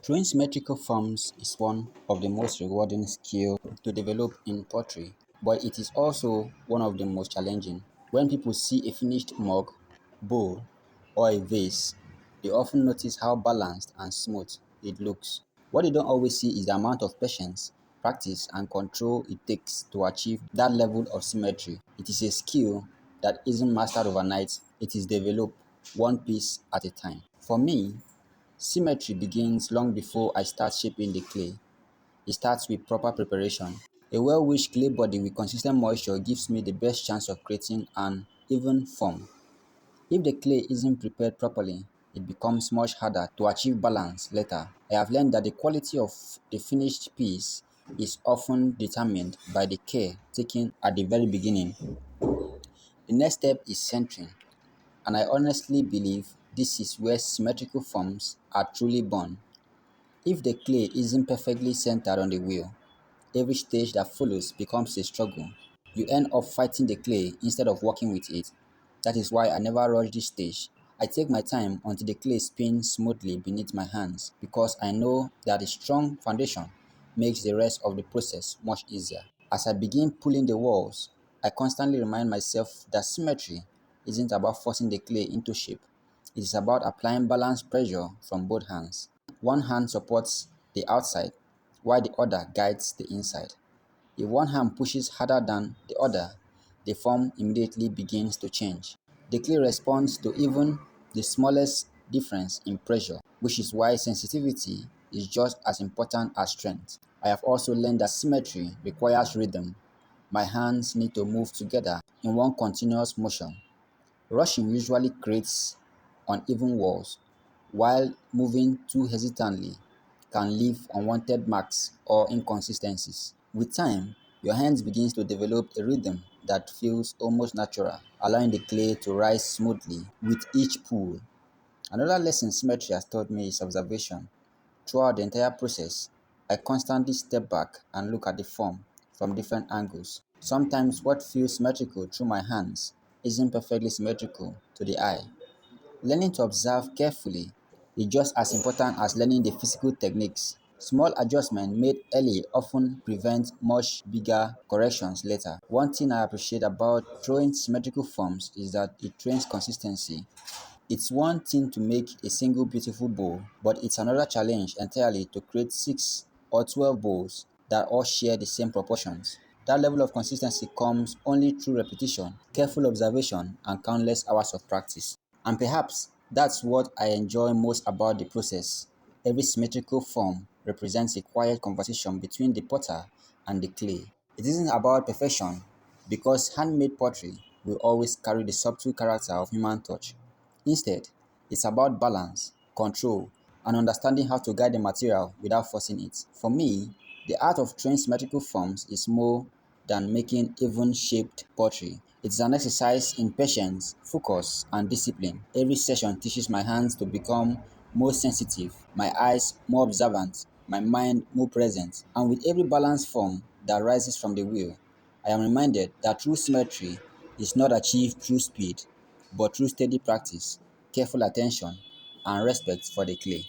Drawing symmetrical forms is one of the most rewarding skills to develop in pottery, but it is also one of the most challenging. When people see a finished mug, bowl, or a vase, they often notice how balanced and smooth it looks. What they don't always see is the amount of patience, practice, and control it takes to achieve that level of symmetry. It is a skill that isn't mastered overnight, it is developed one piece at a time. For me, symmetry begins long before I start shaping the clay. It starts with proper preparation. A well-wished clay body with consistent moisture gives me the best chance of creating an even form. If the clay isn't prepared properly, it becomes much harder to achieve balance later. I have learned that the quality of the finished piece is often determined by the care taken at the very beginning. The next step is centering, and I honestly believe this is where symmetrical forms are truly born. If the clay isn't perfectly centered on the wheel, every stage that follows becomes a struggle. You end up fighting the clay instead of working with it. That is why I never rush this stage. I take my time until the clay spins smoothly beneath my hands because I know that a strong foundation makes the rest of the process much easier. As I begin pulling the walls, I constantly remind myself that symmetry isn't about forcing the clay into shape. It is about applying balanced pressure from both hands. One hand supports the outside while the other guides the inside. If one hand pushes harder than the other, the form immediately begins to change. The clay responds to even the smallest difference in pressure, which is why sensitivity is just as important as strength. I have also learned that symmetry requires rhythm. My hands need to move together in one continuous motion. Rushing usually creates uneven walls, while moving too hesitantly can leave unwanted marks or inconsistencies. With time, your hands begin to develop a rhythm that feels almost natural, allowing the clay to rise smoothly with each pull. Another lesson symmetry has taught me is observation. Throughout the entire process, I constantly step back and look at the form from different angles. Sometimes what feels symmetrical through my hands isn't perfectly symmetrical to the eye. Learning to observe carefully is just as important as learning the physical techniques. Small adjustments made early often prevent much bigger corrections later. One thing I appreciate about drawing symmetrical forms is that it trains consistency. It's one thing to make a single beautiful bowl, but it's another challenge entirely to create 6 or 12 bowls that all share the same proportions. That level of consistency comes only through repetition, careful observation, and countless hours of practice. And perhaps that's what I enjoy most about the process. Every symmetrical form represents a quiet conversation between the potter and the clay. It isn't about perfection, because handmade pottery will always carry the subtle character of human touch. Instead, it's about balance, control, and understanding how to guide the material without forcing it. For me, the art of drawing symmetrical forms is more than making even shaped pottery. It's an exercise in patience, focus, and discipline. Every session teaches my hands to become more sensitive, my eyes more observant, my mind more present, and with every balanced form that rises from the wheel, I am reminded that true symmetry is not achieved through speed, but through steady practice, careful attention, and respect for the clay.